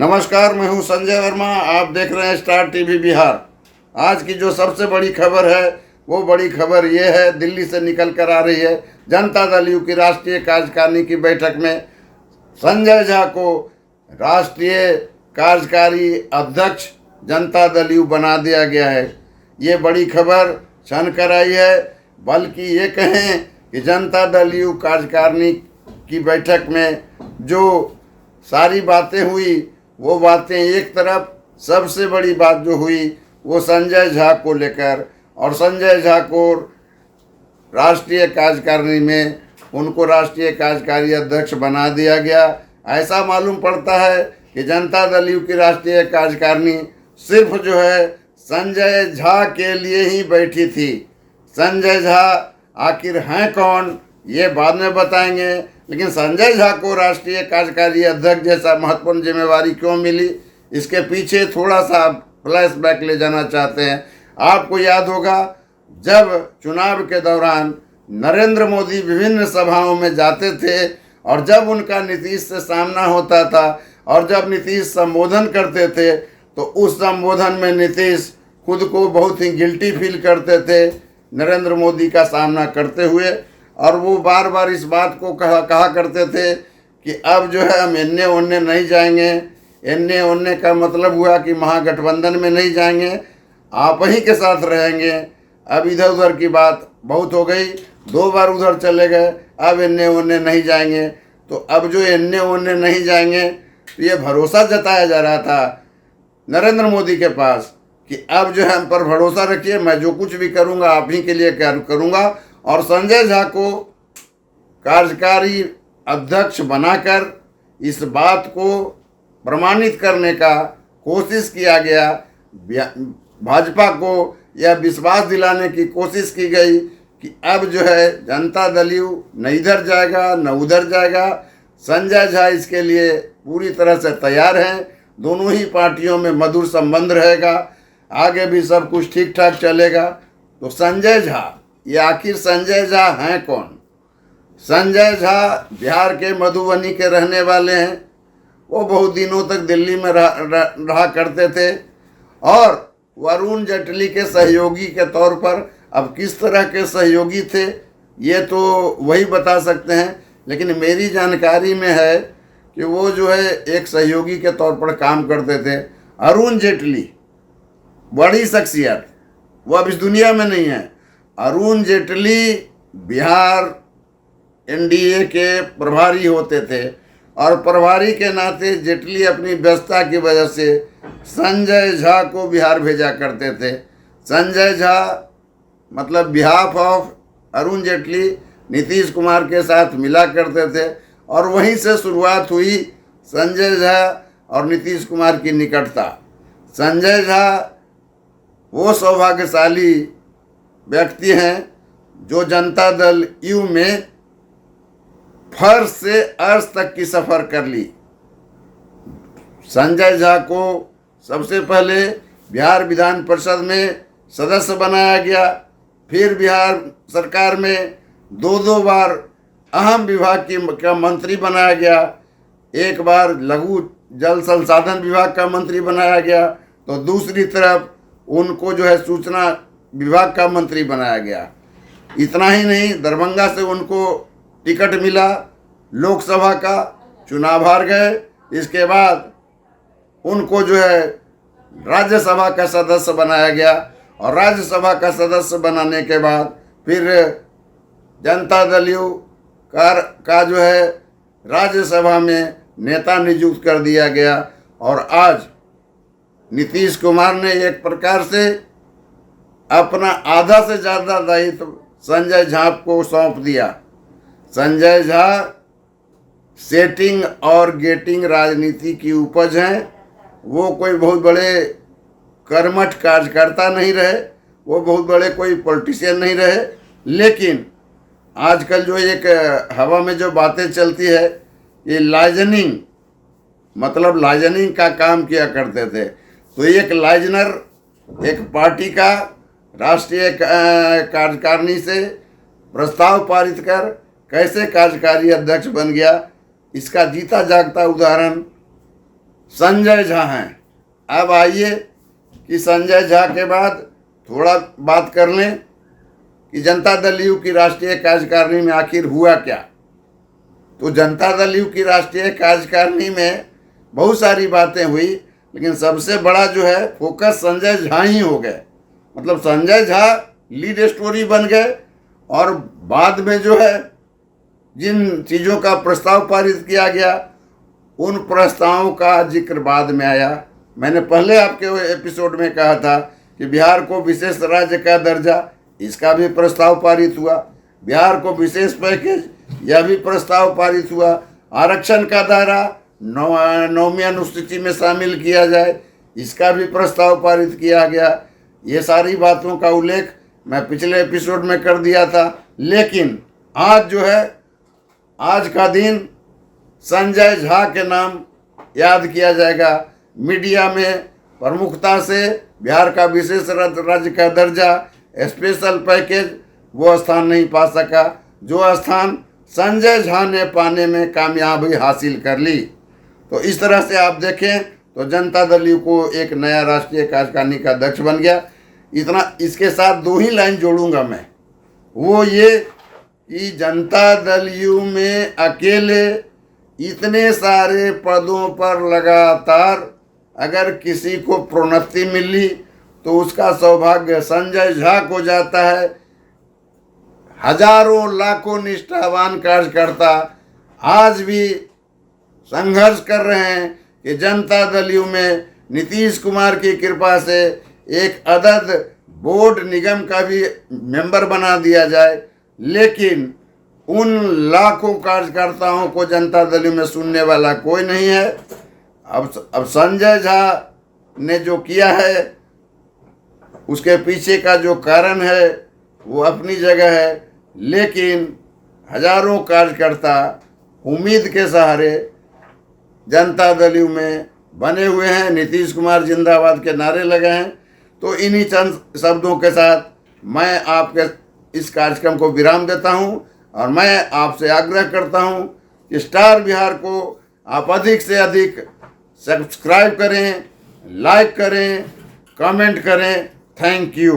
नमस्कार, मैं हूं संजय वर्मा। आप देख रहे हैं स्टार टीवी बिहार। आज की जो सबसे बड़ी खबर है वो बड़ी खबर ये है, दिल्ली से निकल कर आ रही है। जनता दल यू की राष्ट्रीय कार्यकारिणी की बैठक में संजय झा को राष्ट्रीय कार्यकारी अध्यक्ष जनता दल यू बना दिया गया है। ये बड़ी खबर छन कर आई है, बल्कि ये कहें कि जनता दल यू कार्यकारिणी की बैठक में जो सारी बातें हुई वो बातें एक तरफ, सबसे बड़ी बात जो हुई वो संजय झा को लेकर, और संजय झा को राष्ट्रीय कार्यकारिणी में उनको राष्ट्रीय कार्यकारी अध्यक्ष बना दिया गया। ऐसा मालूम पड़ता है कि जनता दल यू की राष्ट्रीय कार्यकारिणी सिर्फ जो है संजय झा के लिए ही बैठी थी। संजय झा आखिर हैं कौन ये बाद में बताएंगे, लेकिन संजय झा को राष्ट्रीय कार्यकारी अध्यक्ष जैसा महत्वपूर्ण जिम्मेवारी क्यों मिली, इसके पीछे थोड़ा सा फ्लैशबैक ले जाना चाहते हैं। आपको याद होगा जब चुनाव के दौरान नरेंद्र मोदी विभिन्न सभाओं में जाते थे और जब उनका नीतीश से सामना होता था और जब नीतीश संबोधन करते थे तो उस संबोधन में नीतीश खुद को बहुत ही गिल्टी फील करते थे नरेंद्र मोदी का सामना करते हुए, और वो बार बार इस बात को कहा करते थे कि अब जो है हम इन्ने उन्ने नहीं जाएंगे। इन्ने उन्ने का मतलब हुआ कि महागठबंधन में नहीं जाएंगे, आप ही के साथ रहेंगे। अब इधर उधर की बात बहुत हो गई, 2 बार उधर चले गए, अब इन्ने उन्ने नहीं जाएंगे। तो अब जो इन्ने उन्ने नहीं जाएंगे तो ये भरोसा जताया जा रहा था नरेंद्र मोदी के पास कि अब जो है हम पर भरोसा रखिए, मैं जो कुछ भी करूँगा आप ही के लिए करूँगा। और संजय झा को कार्यकारी अध्यक्ष बनाकर इस बात को प्रमाणित करने का कोशिश किया गया। भाजपा को यह विश्वास दिलाने की कोशिश की गई कि अब जो है जनता दल यू न इधर जाएगा न उधर जाएगा। संजय झा इसके लिए पूरी तरह से तैयार हैं। दोनों ही पार्टियों में मधुर संबंध रहेगा, आगे भी सब कुछ ठीक ठाक चलेगा। तो संजय झा, ये आखिर संजय झा हैं कौन? संजय झा बिहार के मधुबनी के रहने वाले हैं। वो बहुत दिनों तक दिल्ली में रहा करते थे और वरुण जेटली के सहयोगी के तौर पर, अब किस तरह के सहयोगी थे ये तो वही बता सकते हैं, लेकिन मेरी जानकारी में है कि वो जो है एक सहयोगी के तौर पर काम करते थे। अरुण जेटली बड़ी शख्सियत, वो अब इस दुनिया में नहीं है। अरुण जेटली बिहार एनडीए के प्रभारी होते थे और प्रभारी के नाते जेटली अपनी व्यस्तता की वजह से संजय झा को बिहार भेजा करते थे। संजय झा मतलब बिहाफ ऑफ अरुण जेटली नीतीश कुमार के साथ मिला करते थे और वहीं से शुरुआत हुई संजय झा और नीतीश कुमार की निकटता। संजय झा वो सौभाग्यशाली व्यक्ति हैं जो जनता दल यू में फर्श से अर्श तक की सफ़र कर ली। संजय झा को सबसे पहले बिहार विधान परिषद में सदस्य बनाया गया, फिर बिहार सरकार में 2 बार अहम विभाग का मंत्री बनाया गया। एक बार लघु जल संसाधन विभाग का मंत्री बनाया गया तो दूसरी तरफ उनको जो है सूचना विभाग का मंत्री बनाया गया। इतना ही नहीं, दरभंगा से उनको टिकट मिला, लोकसभा का चुनाव हार गए। इसके बाद उनको जो है राज्यसभा का सदस्य बनाया गया और राज्यसभा का सदस्य बनाने के बाद फिर जनता दल यू का जो है राज्यसभा में नेता नियुक्त कर दिया गया। और आज नीतीश कुमार ने एक प्रकार से अपना आधा से ज़्यादा दायित्व संजय झा को सौंप दिया। संजय झा सेटिंग और गेटिंग राजनीति की उपज हैं। वो कोई बहुत बड़े कर्मठ कार्यकर्ता नहीं रहे, वो बहुत बड़े कोई पॉलिटिशियन नहीं रहे, लेकिन आजकल जो एक हवा में जो बातें चलती है ये लाइजनिंग, मतलब लाइजनिंग का काम किया करते थे। तो एक लाइजनर एक पार्टी का राष्ट्रीय कार्यकारिणी से प्रस्ताव पारित कर कैसे कार्यकारी अध्यक्ष बन गया, इसका जीता जागता उदाहरण संजय झा हैं। अब आइए कि संजय झा के बाद थोड़ा बात कर लें कि जनता दल यू की राष्ट्रीय कार्यकारिणी में आखिर हुआ क्या। तो जनता दल यू की राष्ट्रीय कार्यकारिणी में बहुत सारी बातें हुई, लेकिन सबसे बड़ा जो है फोकस संजय झा ही हो गए। मतलब संजय झा लीड स्टोरी बन गए और बाद में जो है जिन चीज़ों का प्रस्ताव पारित किया गया उन प्रस्तावों का जिक्र बाद में आया। मैंने पहले आपके एपिसोड में कहा था कि बिहार को विशेष राज्य का दर्जा, इसका भी प्रस्ताव पारित हुआ। बिहार को विशेष पैकेज, यह भी प्रस्ताव पारित हुआ। आरक्षण का दायरा 9वीं अनुसूची में शामिल किया जाए, इसका भी प्रस्ताव पारित किया गया। ये सारी बातों का उल्लेख मैं पिछले एपिसोड में कर दिया था। लेकिन आज जो है, आज का दिन संजय झा के नाम याद किया जाएगा। मीडिया में प्रमुखता से बिहार का विशेष राज्य का दर्जा, स्पेशल पैकेज, वो स्थान नहीं पा सका जो स्थान संजय झा ने पाने में कामयाबी हासिल कर ली। तो इस तरह से आप देखें तो जनता दल यू को एक नया राष्ट्रीय कार्यकारिणी का अध्यक्ष बन गया। इतना, इसके साथ 2 ही लाइन जोड़ूंगा मैं, वो ये कि जनता दल यू में अकेले इतने सारे पदों पर लगातार अगर किसी को प्रोन्नति मिली तो उसका सौभाग्य संजय झा को जाता है। हजारों लाखों निष्ठावान कार्यकर्ता आज भी संघर्ष कर रहे हैं कि जनता दल यू में नीतीश कुमार की कृपा से एक अदद बोर्ड निगम का भी मेंबर बना दिया जाए। लेकिन उन लाखों कार्यकर्ताओं को जनता दल यू में सुनने वाला कोई नहीं है। अब संजय झा ने जो किया है उसके पीछे का जो कारण है वो अपनी जगह है, लेकिन हजारों कार्यकर्ता उम्मीद के सहारे जनता दल यू में बने हुए हैं। नीतीश कुमार जिंदाबाद के नारे लगे हैं। तो इन्हीं चंद शब्दों के साथ मैं आपके इस कार्यक्रम को विराम देता हूं और मैं आपसे आग्रह करता हूं कि स्टार बिहार को आप अधिक से अधिक सब्सक्राइब करें, लाइक करें, कमेंट करें। Thank you.